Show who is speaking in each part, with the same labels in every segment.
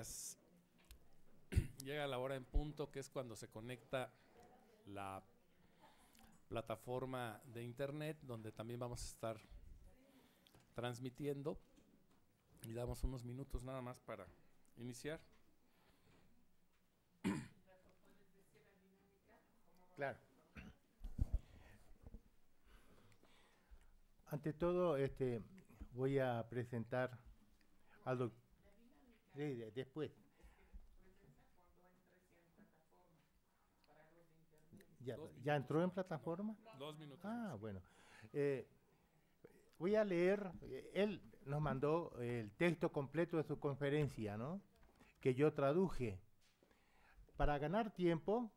Speaker 1: gracias. Llega la hora en punto, que es cuando se conecta la plataforma de internet, donde también vamos a estar transmitiendo. Y damos unos minutos nada más para iniciar.
Speaker 2: Claro. Ante todo, voy a presentar al doctor. Después. ¿Ya entró en plataforma?
Speaker 1: 2 minutos.
Speaker 2: Ah, bueno. Voy a leer, él nos mandó el texto completo de su conferencia, ¿no? Que yo traduje. Para ganar tiempo,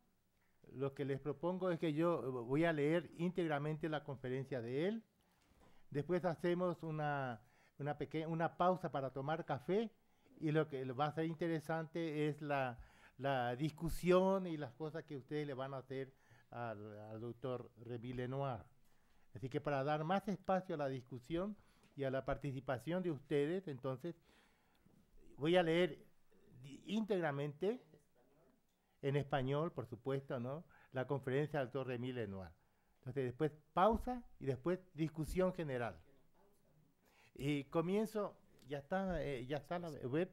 Speaker 2: lo que les propongo es que yo voy a leer íntegramente la conferencia de él. Después hacemos una pausa para tomar café y lo que va a ser interesante es la discusión y las cosas que ustedes le van a hacer al doctor Rémy Lenoir. Así que para dar más espacio a la discusión y a la participación de ustedes, entonces voy a leer íntegramente, en español, por supuesto, ¿no?, la conferencia del doctor Rémy Lenoir. Entonces después pausa y después discusión general. Y comienzo, ya está la web.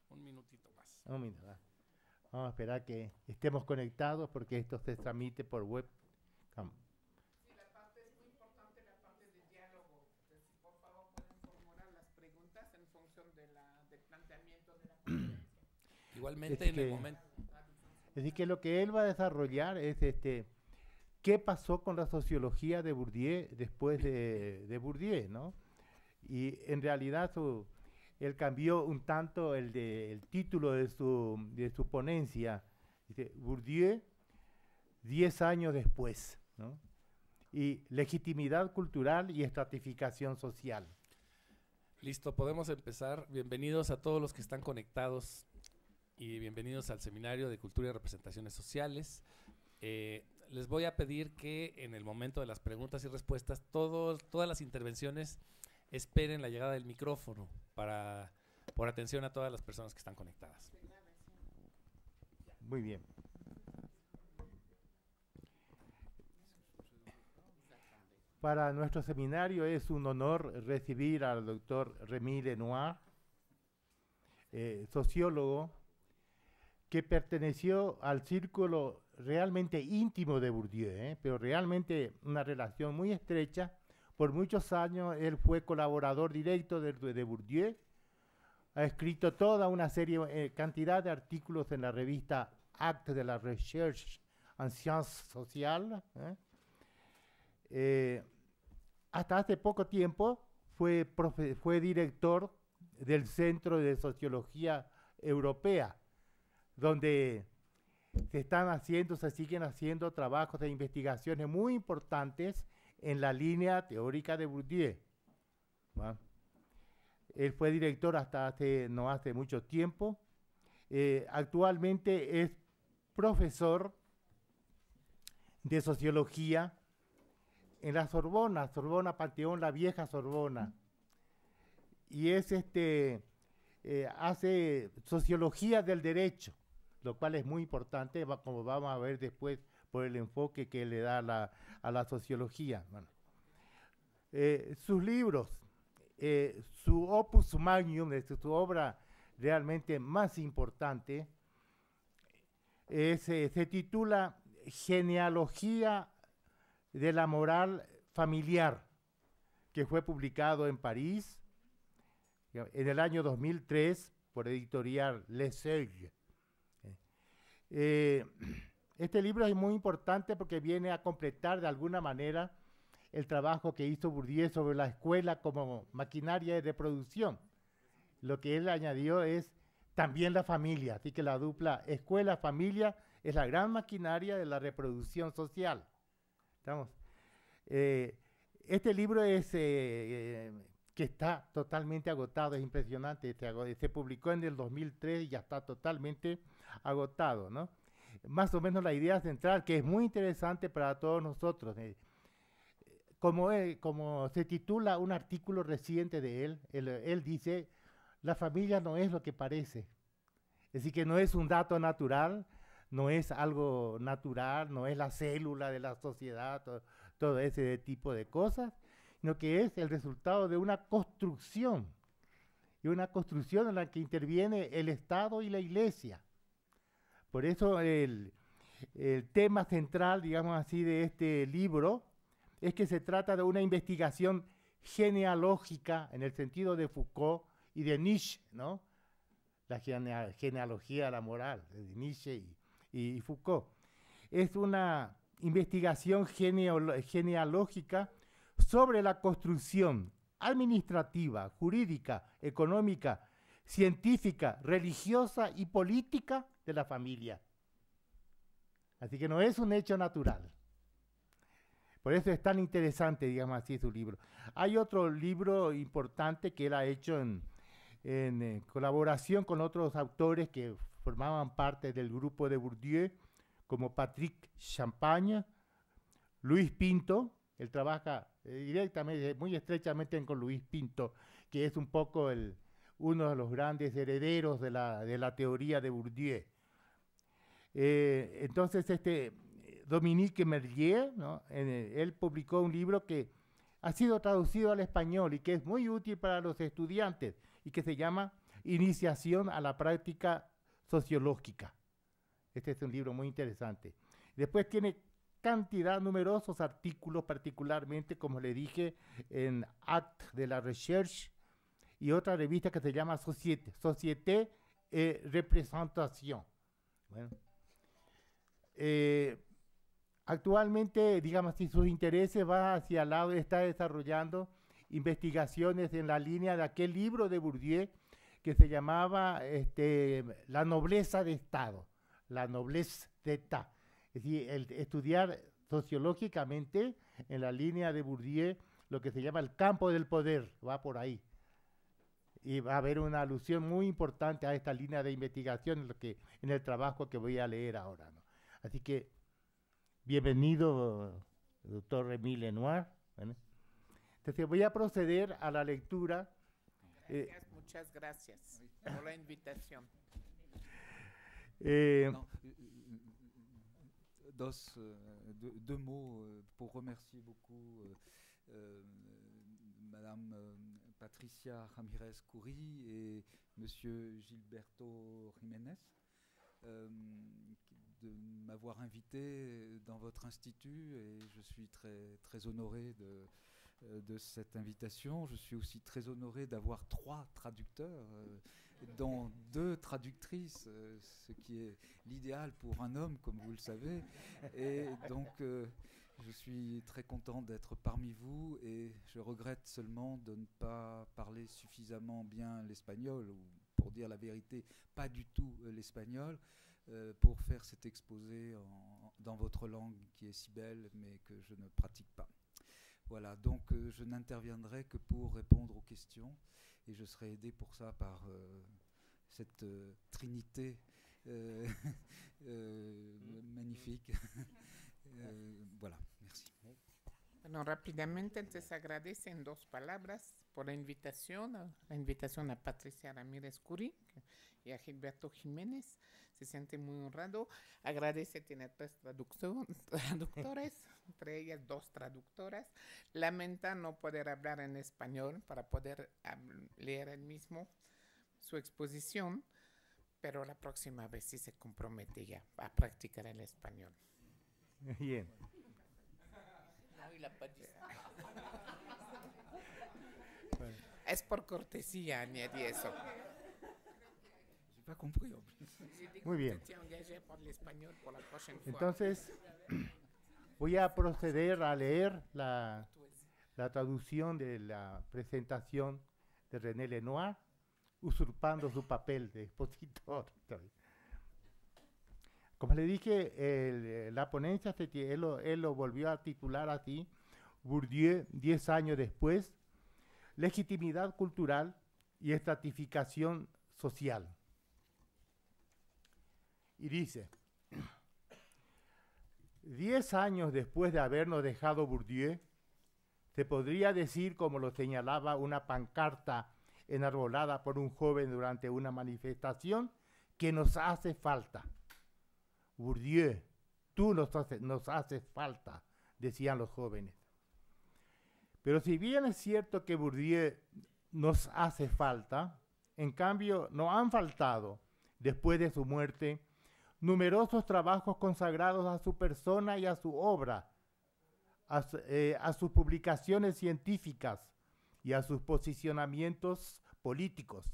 Speaker 1: Un minutito más.
Speaker 2: Un minuto, vamos a esperar que estemos conectados porque esto se transmite por web.
Speaker 3: Sí, la parte es muy importante, la parte de diálogo. Entonces, por favor, pueden formular las preguntas en función del planteamiento de la conferencia.
Speaker 1: Igualmente en el momento.
Speaker 2: Es decir, que lo que él va a desarrollar es qué pasó con la sociología de Bourdieu después de Bourdieu, ¿no? Y en realidad él cambió un tanto el título de su ponencia. Dice, Bourdieu, 10 años después, ¿no? Y legitimidad cultural y estratificación social.
Speaker 1: Listo, podemos empezar. Bienvenidos a todos los que están conectados y bienvenidos al Seminario de Cultura y Representaciones Sociales. Les voy a pedir que en el momento de las preguntas y respuestas, todas las intervenciones esperen la llegada del micrófono por atención a todas las personas que están conectadas.
Speaker 2: Muy bien. Para nuestro seminario es un honor recibir al doctor Rémy Lenoir, sociólogo, que perteneció al círculo realmente íntimo de Bourdieu, pero realmente una relación muy estrecha. Por muchos años él fue colaborador directo de Bourdieu, ha escrito toda una serie, cantidad de artículos en la revista Actes de la Recherche en Sciences Sociales. Hasta hace poco tiempo fue director del Centro de Sociología Europea, donde se siguen haciendo trabajos de investigaciones muy importantes en la línea teórica de Bourdieu. ¿Va? Él fue director hasta no hace mucho tiempo. Actualmente es profesor de sociología en la Sorbona Panteón, la vieja Sorbona. Y hace sociología del derecho, lo cual es muy importante, como vamos a ver después por el enfoque que le da a la sociología. Bueno. Sus libros, su opus magnum, su obra realmente más importante, se titula Genealogía de la moral familiar, que fue publicado en París en el año 2003 por editorial Le Seuil. Este libro es muy importante porque viene a completar de alguna manera el trabajo que hizo Bourdieu sobre la escuela como maquinaria de producción. Lo que él añadió es también la familia, así que la dupla escuela-familia es la gran maquinaria de la reproducción social. ¿Estamos? Este libro que está totalmente agotado, es impresionante, se publicó en el 2003 y ya está totalmente agotado, ¿no? Más o menos la idea central, que es muy interesante para todos nosotros, como se titula un artículo reciente de él dice, la familia no es lo que parece. Es decir, que no es un dato natural, no es algo natural, no es la célula de la sociedad, todo ese tipo de cosas, sino que es el resultado de una construcción, y una construcción en la que interviene el Estado y la Iglesia. Por eso el tema central, digamos así, de este libro es que se trata de una investigación genealógica en el sentido de Foucault y de Nietzsche, ¿no? La genealogía de la moral, de Nietzsche y Foucault. Es una investigación genealógica sobre la construcción administrativa, jurídica, económica, científica, religiosa y política de la familia. Así que no es un hecho natural. Por eso es tan interesante, digamos así, su libro. Hay otro libro importante que él ha hecho en colaboración con otros autores que formaban parte del grupo de Bourdieu, como Patrick Champagne, Luis Pinto. Él trabaja directamente, muy estrechamente con Luis Pinto, que es un poco uno de los grandes herederos de la teoría de Bourdieu. Entonces, Dominique Merlier, ¿no? Él publicó un libro que ha sido traducido al español y que es muy útil para los estudiantes y que se llama Iniciación a la práctica sociológica. Este es un libro muy interesante. Después tiene numerosos artículos, particularmente, como le dije, en Acte de la Recherche y otra revista que se llama Société et Représentation. Bueno. Actualmente, digamos, si sus intereses van hacia el lado, está desarrollando investigaciones en la línea de aquel libro de Bourdieu que se llamaba La nobleza de Estado, la noblesse d'État. Es decir, estudiar sociológicamente en la línea de Bourdieu lo que se llama el campo del poder, va por ahí. Y va a haber una alusión muy importante a esta línea de investigación en el trabajo que voy a leer ahora, ¿no? Así que, bienvenido, doctor Rémy Lenoir. ¿Vale? Entonces voy a proceder a la lectura.
Speaker 3: Gracias, muchas gracias por la invitación.
Speaker 4: Non, deux mots pour remercier beaucoup Madame Patricia Ramírez Curi et Monsieur Gilberto Jiménez de m'avoir invité dans votre institut, et je suis très honoré de cette invitation. Je suis aussi très honoré d'avoir 3 traducteurs, dont 2 traductrices, ce qui est l'idéal pour un homme, comme vous le savez. Et donc, je suis très content d'être parmi vous, et je regrette seulement de ne pas parler suffisamment bien l'espagnol, ou pour dire la vérité, pas du tout l'espagnol, pour faire cet exposé dans votre langue qui est si belle, mais que je ne pratique pas. Voilà, donc je n'interviendrai que pour répondre aux questions, et je serai aidé pour ça par cette trinité magnifique. Voilà, merci.
Speaker 3: Bueno, rápidamente, entonces agradece en 2 palabras por la invitación a Patricia Ramírez Curi y a Gilberto Jiménez. Se siente muy honrado. Agradece tener 3 traductores, entre ellas 2 traductoras. Lamenta no poder hablar en español para poder leer él mismo su exposición, pero la próxima vez sí se compromete ya a practicar el español.
Speaker 2: Bien.
Speaker 3: Bueno. Es por cortesía, añadí eso.
Speaker 4: Pas compris en plus.
Speaker 2: Muy bien. Entonces, voy a proceder a leer la traducción de la presentación de René Lenoir, usurpando su papel de expositor. Como le dije, la ponencia, él lo volvió a titular así, Bourdieu, 10 años después, legitimidad cultural y estratificación social. Y dice, 10 años después de habernos dejado Bourdieu, se podría decir, como lo señalaba una pancarta enarbolada por un joven durante una manifestación, que nos hace falta. Bourdieu, tú nos haces falta, decían los jóvenes. Pero si bien es cierto que Bourdieu nos hace falta, en cambio no han faltado, después de su muerte, numerosos trabajos consagrados a su persona y a su obra, a sus publicaciones científicas y a sus posicionamientos políticos.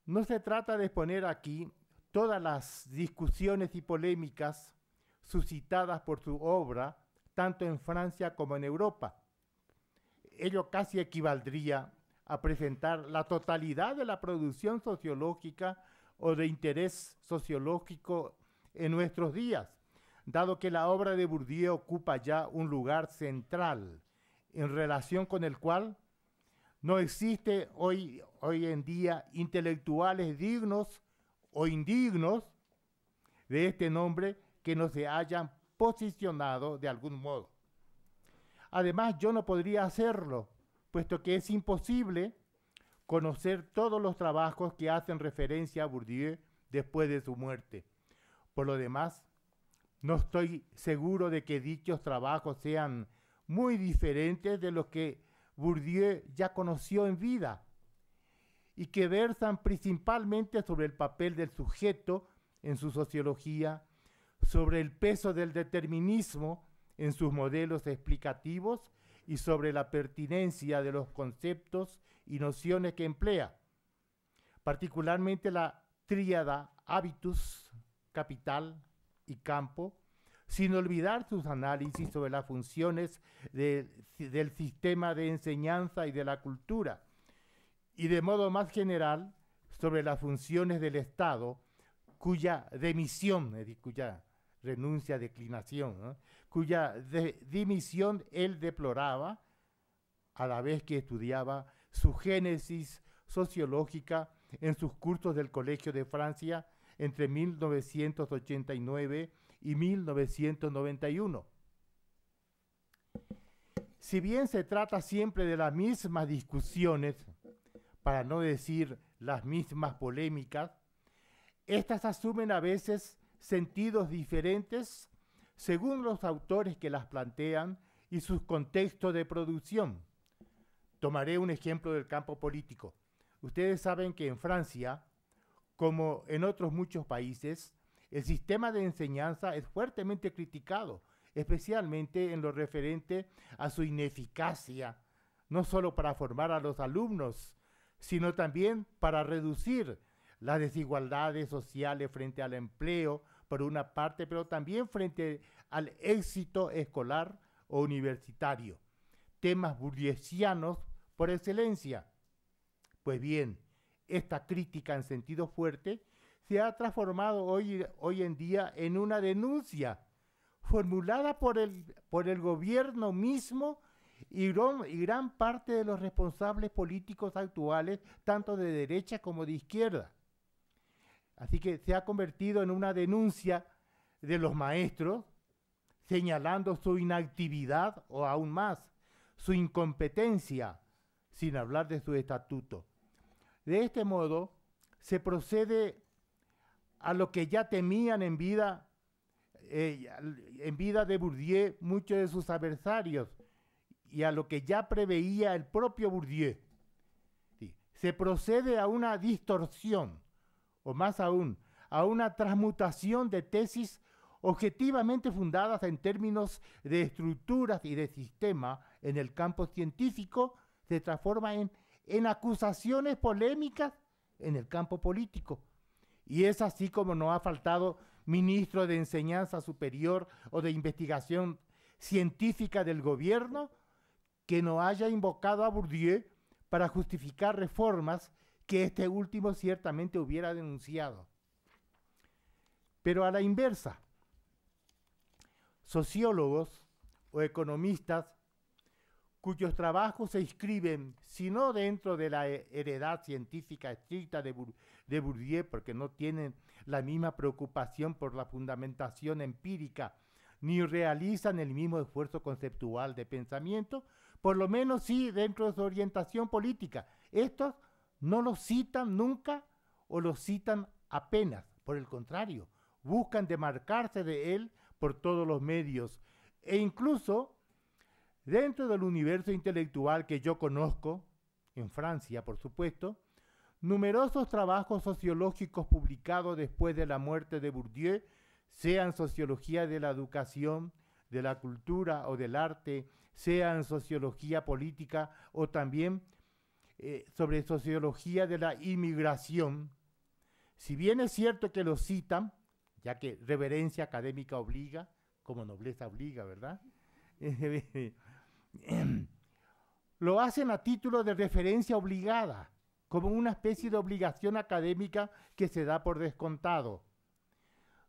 Speaker 2: No se trata de exponer aquí todas las discusiones y polémicas suscitadas por su obra, tanto en Francia como en Europa. Ello casi equivaldría a presentar la totalidad de la producción sociológica o de interés sociológico en nuestros días, dado que la obra de Bourdieu ocupa ya un lugar central, en relación con el cual no existe hoy en día intelectuales dignos o indignos de este nombre que no se hayan posicionado de algún modo. Además, yo no podría hacerlo, puesto que es imposible conocer todos los trabajos que hacen referencia a Bourdieu después de su muerte. Por lo demás, no estoy seguro de que dichos trabajos sean muy diferentes de los que Bourdieu ya conoció en vida y que versan principalmente sobre el papel del sujeto en su sociología, sobre el peso del determinismo en sus modelos explicativos y sobre la pertinencia de los conceptos y nociones que emplea, particularmente la tríada hábitus, capital y campo, sin olvidar sus análisis sobre las funciones del sistema de enseñanza y de la cultura, y de modo más general sobre las funciones del Estado, cuya demisión, cuya renuncia, declinación, ¿no? Cuya dimisión él deploraba, a la vez que estudiaba su génesis sociológica en sus cursos del Colegio de Francia entre 1989 y 1991. Si bien se trata siempre de las mismas discusiones, para no decir las mismas polémicas, estas asumen a veces sentidos diferentes según los autores que las plantean y sus contextos de producción. Tomaré un ejemplo del campo político. Ustedes saben que en Francia, como en otros muchos países, el sistema de enseñanza es fuertemente criticado, especialmente en lo referente a su ineficacia, no solo para formar a los alumnos, sino también para reducir las desigualdades sociales frente al empleo, por una parte, pero también frente al éxito escolar o universitario. Temas burguesianos por excelencia. Pues bien, esta crítica en sentido fuerte se ha transformado hoy en día en una denuncia formulada por el gobierno mismo y gran parte de los responsables políticos actuales, tanto de derecha como de izquierda. Así que se ha convertido en una denuncia de los maestros, señalando su inactividad o aún más, su incompetencia, sin hablar de su estatuto. De este modo, se procede a lo que ya temían en vida de Bourdieu muchos de sus adversarios y a lo que ya preveía el propio Bourdieu. Sí. Se procede a una distorsión, o más aún, a una transmutación de tesis objetivamente fundadas en términos de estructuras y de sistema en el campo científico, se transforma en acusaciones polémicas en el campo político. Y es así como no ha faltado ministro de Enseñanza Superior o de Investigación Científica del gobierno que no haya invocado a Bourdieu para justificar reformas que este último ciertamente hubiera denunciado. Pero a la inversa, sociólogos o economistas cuyos trabajos se inscriben, si no dentro de la heredad científica estricta de Bourdieu, porque no tienen la misma preocupación por la fundamentación empírica, ni realizan el mismo esfuerzo conceptual de pensamiento, por lo menos sí dentro de su orientación política. Estos no lo citan nunca o lo citan apenas. Por el contrario, buscan demarcarse de él por todos los medios. E incluso, dentro del universo intelectual que yo conozco, en Francia, por supuesto, numerosos trabajos sociológicos publicados después de la muerte de Bourdieu, sean sociología de la educación, de la cultura o del arte, sean sociología política o también sobre sociología de la inmigración. Si bien es cierto que lo citan, ya que reverencia académica obliga, como nobleza obliga, ¿verdad? Lo hacen a título de referencia obligada, como una especie de obligación académica que se da por descontado.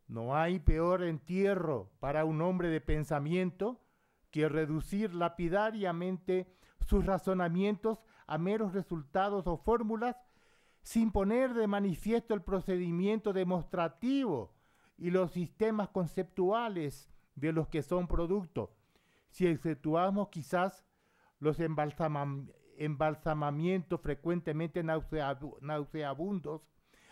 Speaker 2: No hay peor entierro para un hombre de pensamiento que reducir lapidariamente sus razonamientos a meros resultados o fórmulas sin poner de manifiesto el procedimiento demostrativo y los sistemas conceptuales de los que son producto. Si exceptuamos quizás los embalsamamientos frecuentemente nauseabundos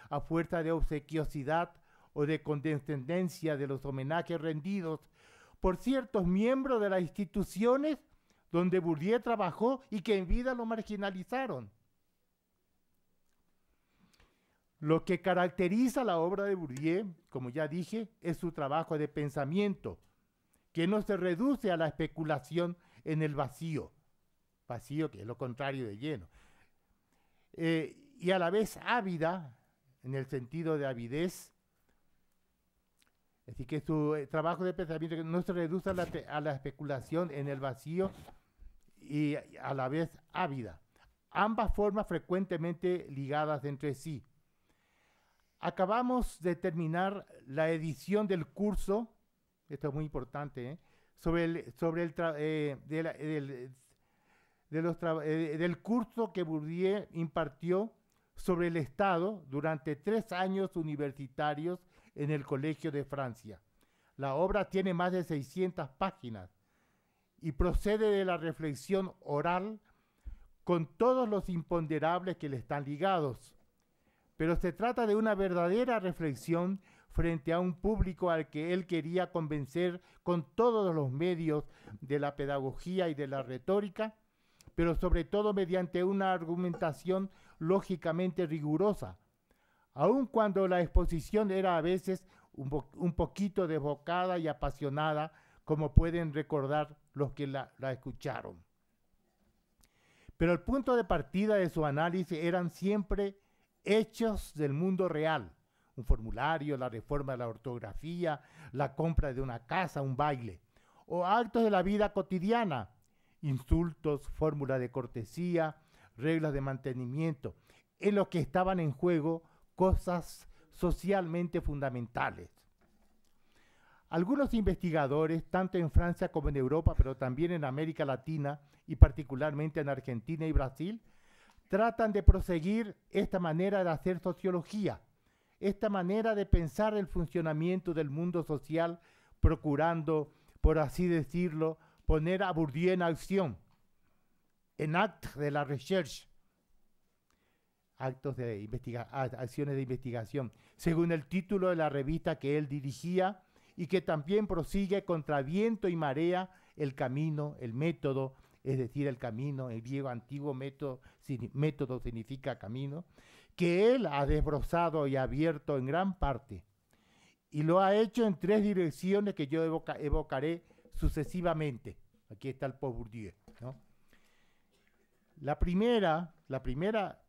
Speaker 2: a fuerza de obsequiosidad o de condescendencia de los homenajes rendidos por ciertos miembros de las instituciones donde Bourdieu trabajó y que en vida lo marginalizaron. Lo que caracteriza la obra de Bourdieu, como ya dije, es su trabajo de pensamiento, que no se reduce a la especulación en el vacío, vacío que es lo contrario de lleno, y a la vez ávida, en el sentido de avidez. Así que su trabajo de pensamiento no se reduce a la especulación en el vacío y a la vez ávida. Ambas formas frecuentemente ligadas entre sí. Acabamos de terminar la edición del curso, esto es muy importante, del curso que Bourdieu impartió sobre el Estado durante 3 años universitarios en el Colegio de Francia. La obra tiene más de 600 páginas y procede de la reflexión oral con todos los imponderables que le están ligados. Pero se trata de una verdadera reflexión frente a un público al que él quería convencer con todos los medios de la pedagogía y de la retórica, pero sobre todo mediante una argumentación lógicamente rigurosa, aun cuando la exposición era a veces un poquito desbocada y apasionada, como pueden recordar los que la escucharon. Pero el punto de partida de su análisis eran siempre hechos del mundo real, un formulario, la reforma de la ortografía, la compra de una casa, un baile, o actos de la vida cotidiana, insultos, fórmulas de cortesía, reglas de mantenimiento, en los que estaban en juego cosas socialmente fundamentales. Algunos investigadores, tanto en Francia como en Europa, pero también en América Latina y particularmente en Argentina y Brasil, tratan de proseguir esta manera de hacer sociología, esta manera de pensar el funcionamiento del mundo social, procurando, por así decirlo, poner a Bourdieu en acción, en actes de la recherche, acciones de investigación, según el título de la revista que él dirigía y que también prosigue contra viento y marea el camino, el método, es decir, el camino, el griego antiguo método significa camino, que él ha desbrozado y abierto en gran parte. Y lo ha hecho en 3 direcciones que yo evocaré sucesivamente. Aquí está el post-Bourdieu, ¿no? La primera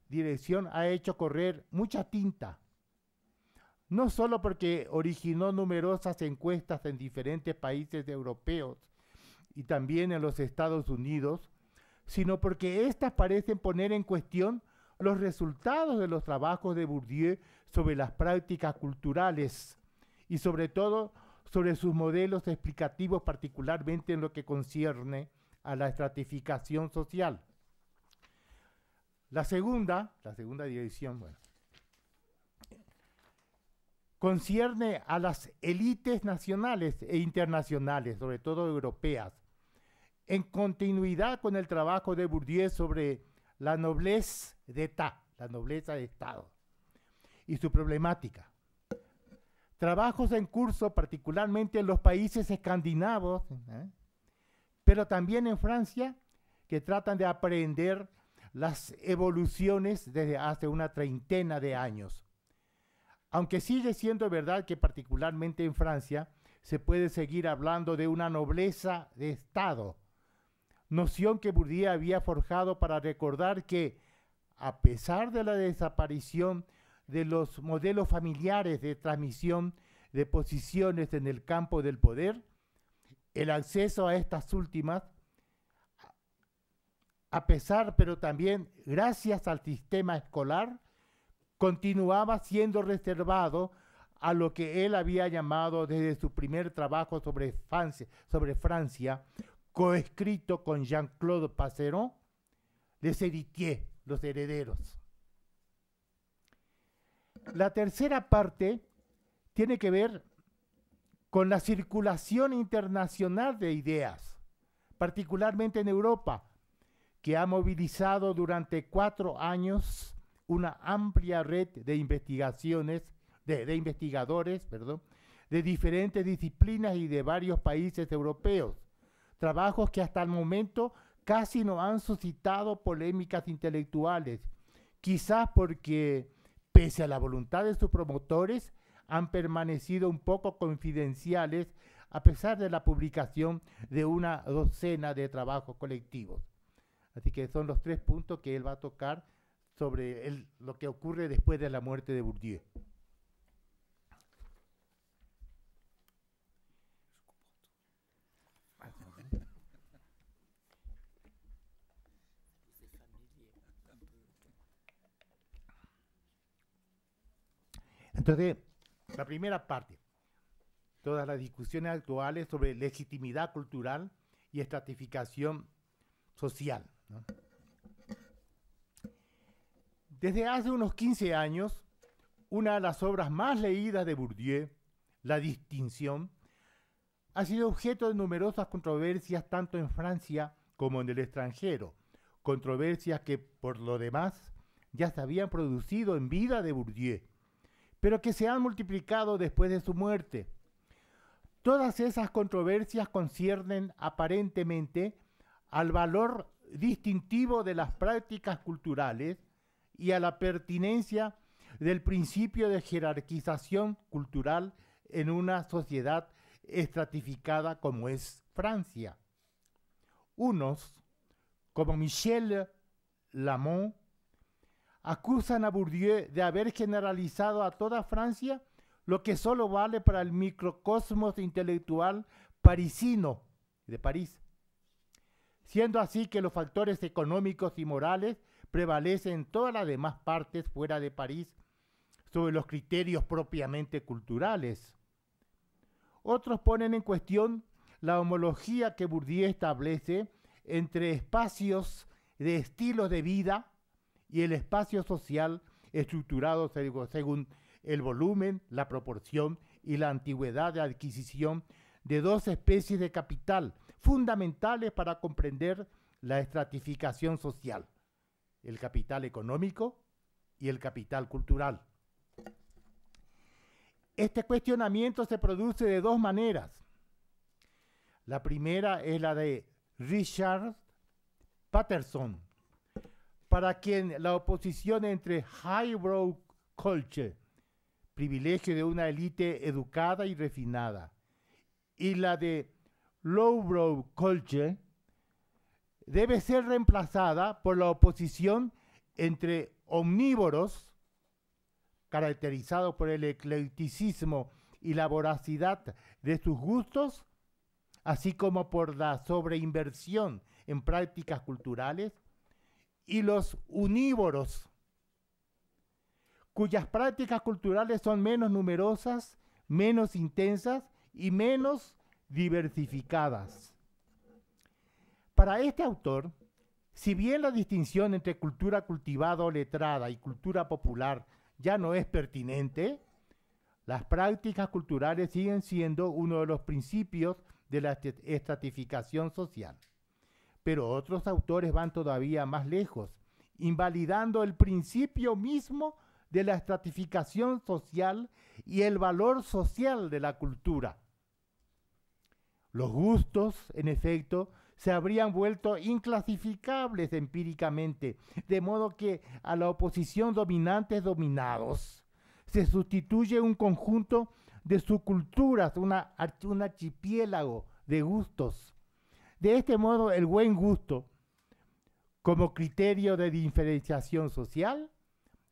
Speaker 2: dirección ha hecho correr mucha tinta, no solo porque originó numerosas encuestas en diferentes países europeos y también en los Estados Unidos, sino porque éstas parecen poner en cuestión los resultados de los trabajos de Bourdieu sobre las prácticas culturales y sobre todo sobre sus modelos explicativos, particularmente en lo que concierne a la estratificación social. La segunda dirección, concierne a las élites nacionales e internacionales, sobre todo europeas, en continuidad con el trabajo de Bourdieu sobre la noblesse d'État, la nobleza de Estado y su problemática. Trabajos en curso, particularmente en los países escandinavos, pero también en Francia, que tratan de aprender las evoluciones desde hace una treintena de años. Aunque sigue siendo verdad que particularmente en Francia se puede seguir hablando de una nobleza de Estado, noción que Bourdieu había forjado para recordar que, a pesar de la desaparición de los modelos familiares de transmisión de posiciones en el campo del poder, el acceso a estas últimas, a pesar, pero también gracias al sistema escolar, continuaba siendo reservado a lo que él había llamado desde su primer trabajo sobre Francia, coescrito con Jean-Claude Passeron, Les Héritiers, los herederos. La tercera parte tiene que ver con la circulación internacional de ideas, particularmente en Europa, que ha movilizado durante 4 años una amplia red de investigadores de diferentes disciplinas y de varios países europeos, trabajos que hasta el momento casi no han suscitado polémicas intelectuales, quizás porque, pese a la voluntad de sus promotores, han permanecido un poco confidenciales a pesar de la publicación de una docena de trabajos colectivos. Así que son los 3 puntos que él va a tocar sobre lo que ocurre después de la muerte de Bourdieu. Entonces, la primera parte, todas las discusiones actuales sobre legitimidad cultural y estratificación social, ¿no? Desde hace unos 15 años, una de las obras más leídas de Bourdieu, La Distinción, ha sido objeto de numerosas controversias tanto en Francia como en el extranjero, controversias que, por lo demás, ya se habían producido en vida de Bourdieu, pero que se han multiplicado después de su muerte. Todas esas controversias conciernen aparentemente al valor distintivo de las prácticas culturales y a la pertinencia del principio de jerarquización cultural en una sociedad estratificada como es Francia. Unos, como Michel Lamont, acusan a Bourdieu de haber generalizado a toda Francia lo que solo vale para el microcosmos intelectual parisino de París, siendo así que los factores económicos y morales prevalecen en todas las demás partes fuera de París sobre los criterios propiamente culturales. Otros ponen en cuestión la homología que Bourdieu establece entre espacios de estilos de vida y el espacio social estructurado según el volumen, la proporción y la antigüedad de adquisición de 2 especies de capital fundamentales para comprender la estratificación social: el capital económico y el capital cultural. Este cuestionamiento se produce de 2 maneras. La primera es la de Richard Patterson, para quien la oposición entre highbrow culture, privilegio de una élite educada y refinada, y la de lowbrow culture, debe ser reemplazada por la oposición entre omnívoros, caracterizados por el eclecticismo y la voracidad de sus gustos, así como por la sobreinversión en prácticas culturales, y los unívoros, cuyas prácticas culturales son menos numerosas, menos intensas y menos diversificadas. Para este autor, si bien la distinción entre cultura cultivada o letrada y cultura popular ya no es pertinente, las prácticas culturales siguen siendo uno de los principios de la estratificación social. Pero otros autores van todavía más lejos invalidando el principio mismo de la estratificación social y el valor social de la cultura. Los gustos, en efecto, se habrían vuelto inclasificables empíricamente, de modo que a la oposición dominantes-dominados se sustituye un conjunto de subculturas, un archipiélago de gustos. De este modo, el buen gusto, como criterio de diferenciación social,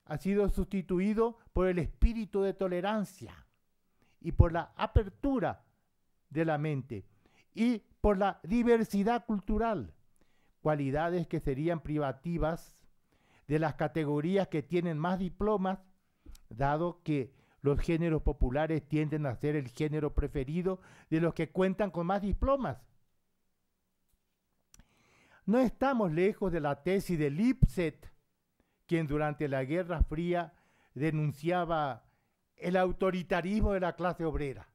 Speaker 2: ha sido sustituido por el espíritu de tolerancia y por la apertura de la mente y por la diversidad cultural, cualidades que serían privativas de las categorías que tienen más diplomas, dado que los géneros populares tienden a ser el género preferido de los que cuentan con más diplomas. No estamos lejos de la tesis de Lipset, quien durante la Guerra Fría denunciaba el autoritarismo de la clase obrera.